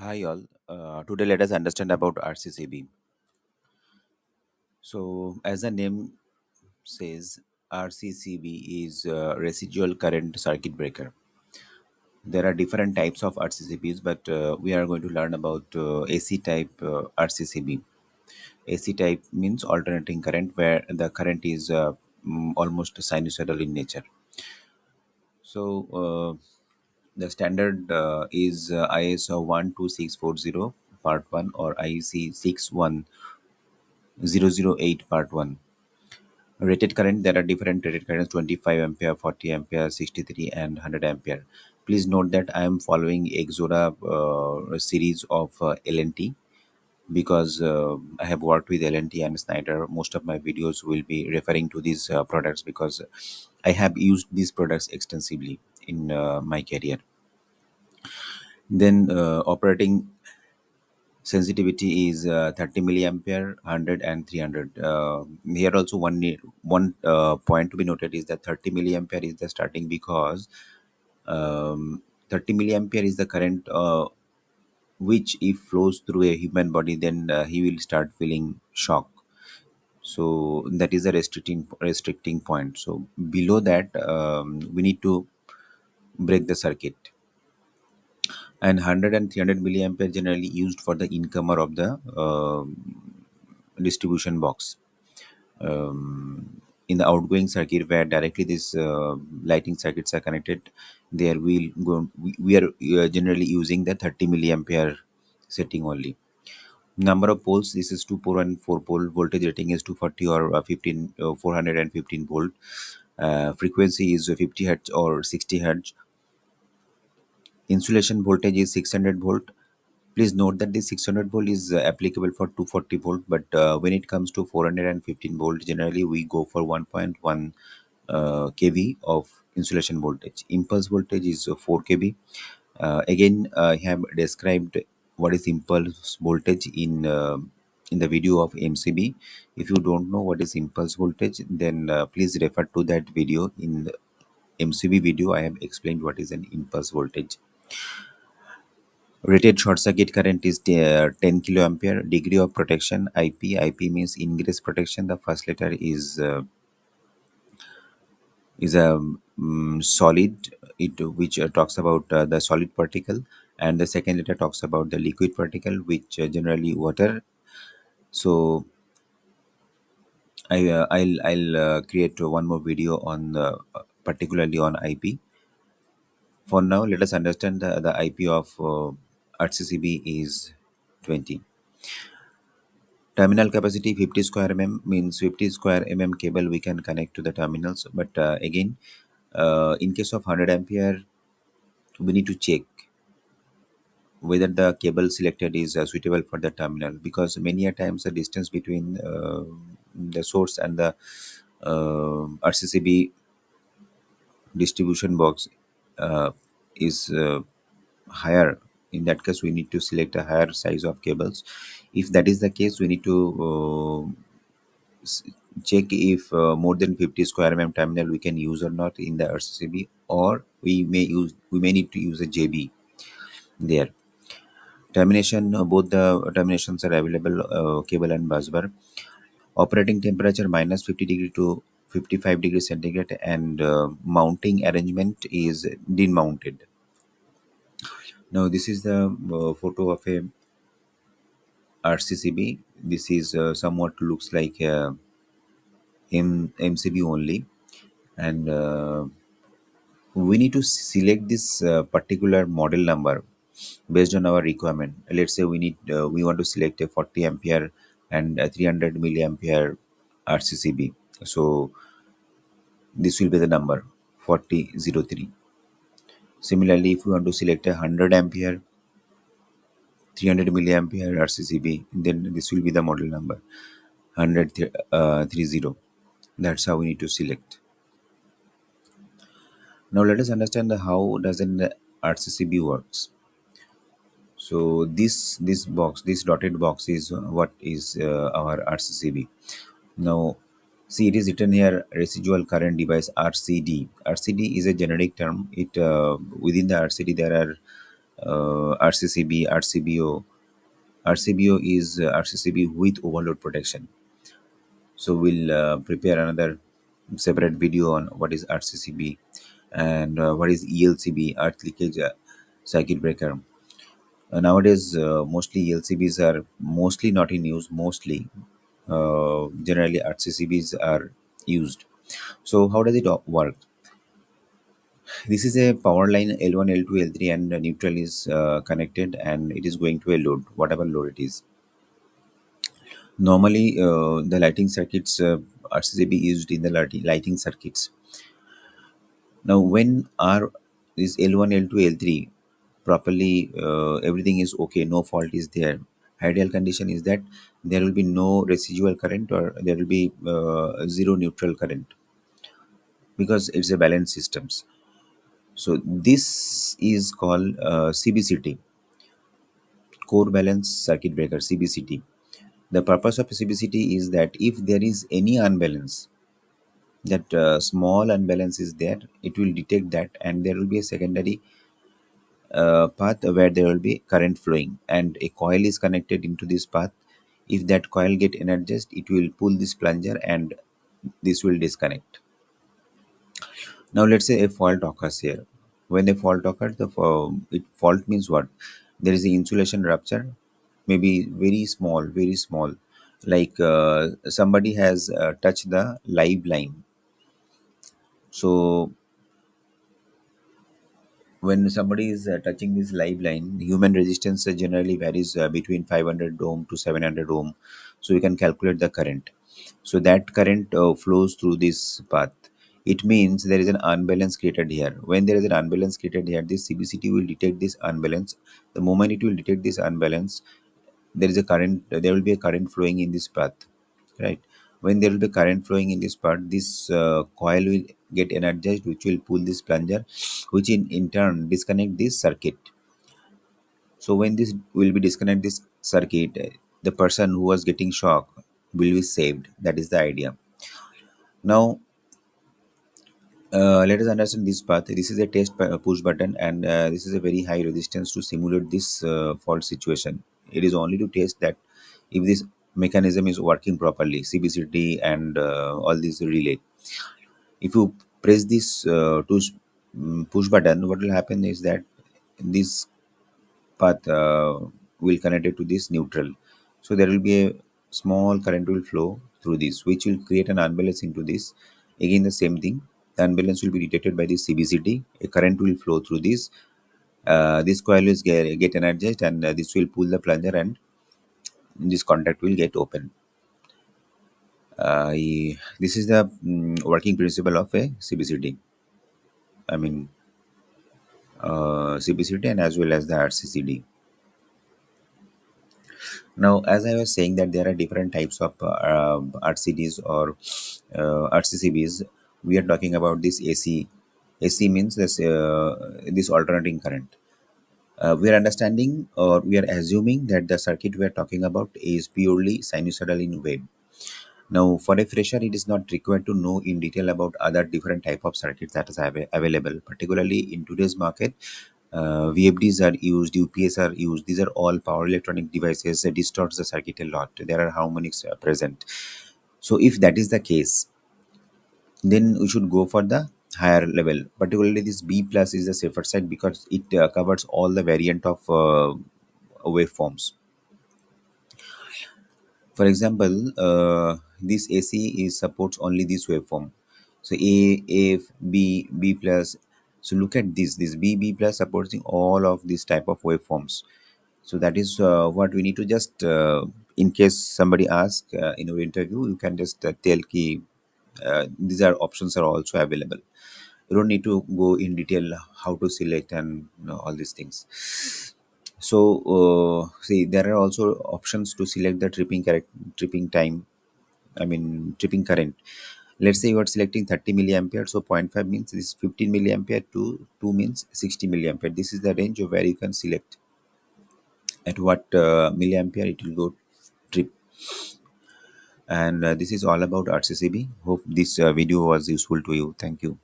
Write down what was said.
Hi all. Today let us understand about RCCB. So as the name says, RCCB is Residual Current Circuit Breaker. There are different types of RCCBs, but we are going to learn about AC type RCCB. AC type means alternating current, where the current is almost sinusoidal in nature. So the standard is ISO 12640 Part 1 or IEC 61008 Part 1. Rated current, there are different rated currents: 25 ampere, 40 ampere, 63 and 100 ampere. Please note that I am following Exora series of LNT because I have worked with LNT and Snyder. Most of my videos will be referring to these products because I have used these products extensively in my career. Then operating sensitivity is 30 milliampere, 100 and 300. Here also one point to be noted is that 30 milliampere is the starting because 30 milliampere is the current which if flows through a human body, then he will start feeling shock. So that is the restricting point. So below that, we need to break the circuit. And 100 and 300 milliampere generally used for the incomer of the distribution box. In the outgoing circuit where directly these lighting circuits are connected, there we are generally using the 30 milliampere setting only. Number of poles, this is 2 pole and 4 pole. Voltage rating is 240 or 415 volt. Frequency is 50 hertz or 60 hertz. Insulation voltage is 600 volt. Please note that this 600 volt is applicable for 240 volt, but when it comes to 415 volt, generally we go for 1.1 kV of insulation voltage. Impulse voltage is 4 kV. Again, I have described what is impulse voltage in the video of MCB. If you don't know what is impulse voltage, then please refer to that video. In the MCB video, I have explained what is an impulse voltage. Rated short circuit current is 10 kiloampere. Degree of protection, IP. IP means ingress protection. The first letter is a solid, it which talks about the solid particle, and the second letter talks about the liquid particle, which generally water. So I'll create one more video on particularly on IP. For now, let us understand the IP of RCCB is 20. Terminal capacity 50 square mm means 50 square mm cable we can connect to the terminals. But again, in case of 100 ampere, we need to check whether the cable selected is suitable for the terminal, because many a times the distance between the source and the RCCB distribution box is higher. In that case, we need to select a higher size of cables. If that is the case, we need to s- check if more than 50 square mm terminal we can use or not in the RCCB, or we may need to use a JB there. Termination, both the terminations are available, cable and busbar. Operating temperature minus 50 degree to 55 degree centigrade, and mounting arrangement is din mounted. Now this is the photo of a RCCB. This is somewhat looks like a MCB only, and we need to select this particular model number based on our requirement. Let's say we want to select a 40 ampere and a 300 milliampere RCCB. So this will be the number 4003. Similarly, if we want to select a 100 ampere 300 milliampere RCCB, then this will be the model number 10030. That's how we need to select. Now let us understand how does an RCCB works. So this dotted box is what is our RCCB. Now see, it is written here residual current device, RCD. RCD is a generic term. It within the RCD there are RCCB, RCBO. RCBO is RCCB with overload protection. So we'll prepare another separate video on what is RCCB and what is ELCB, earth leakage circuit breaker. Nowadays, mostly ELCBs are mostly not in use. Mostly, generally RCCBs are used. So how does it work? This is a power line L1, L2, L3, and neutral is connected, and it is going to a load, whatever load it is. Normally, the lighting circuits RCCB used in the lighting circuits. Now, when R is L1, L2, L3 properly, everything is okay, no fault is there. Ideal condition is that there will be no residual current or there will be zero neutral current because it's a balanced systems. So this is called CBCT, core balance circuit breaker, CBCT. The purpose of CBCT is that if there is any unbalance, that small unbalance is there, it will detect that, and there will be a secondary path where there will be current flowing, and a coil is connected into this path. If that coil get energized, it will pull this plunger and this will disconnect. Now let's say a fault occurs here. When a fault occurs, fault means what? There is an insulation rupture, maybe very small, like somebody has touched the live line. So when somebody is touching this live line, human resistance generally varies between 500 ohm to 700 ohm. So we can calculate the current. So that current flows through this path. It means there is an unbalance created here. When there is an unbalance created here, this CBCT will detect this unbalance. The moment it will detect this unbalance, there is a current. There will be a current flowing in this path, right? When there will be current flowing in this part, this coil will get energized, which will pull this plunger, which in turn disconnect this circuit. So when this will be disconnect this circuit, the person who was getting shock will be saved. That is the idea. Now let us understand this path. This is a push button, and this is a very high resistance to simulate this fault situation. It is only to test that if this mechanism is working properly, CBCT and all these relay. If you press this push button, what will happen is that this path will connect it to this neutral. So there will be a small current will flow through this, which will create an unbalance into this. Again, the same thing. The unbalance will be detected by this CBCT. A current will flow through this. This coil will get energized, and this will pull the plunger, and this contact will get open. This is the working principle of a CBCT. I mean, CBCT and as well as the RCCD. Now, as I was saying that there are different types of RCDs or RCCBs. We are talking about this AC. AC means this alternating current. We are understanding or we are assuming that the circuit we are talking about is purely sinusoidal in wave. Now, for a fresher, it is not required to know in detail about other different type of circuits that is available. Particularly in today's market, VFDs are used, UPS are used. These are all power electronic devices that distorts the circuit a lot. There are harmonics present. So, if that is the case, then we should go for the higher level. Particularly, this B plus is the safer side because it covers all the variant of waveforms. For example, this AC is supports only this waveform. So A, F, B, B plus. So look at this B plus supporting all of these type of waveforms. So that is what we need to just, in case somebody asks in our interview, you can just tell key these are options are also available. You don't need to go in detail how to select and all these things. So see, there are also options to select the tripping time. I mean tripping current. Let's say you are selecting 30 milliampere, so 0.5 means this is 15 milliampere to 2 means 60 milliampere. This is the range of where you can select at what milliampere it will go trip. And this is all about RCCB. Hope this video was useful to you. Thank you.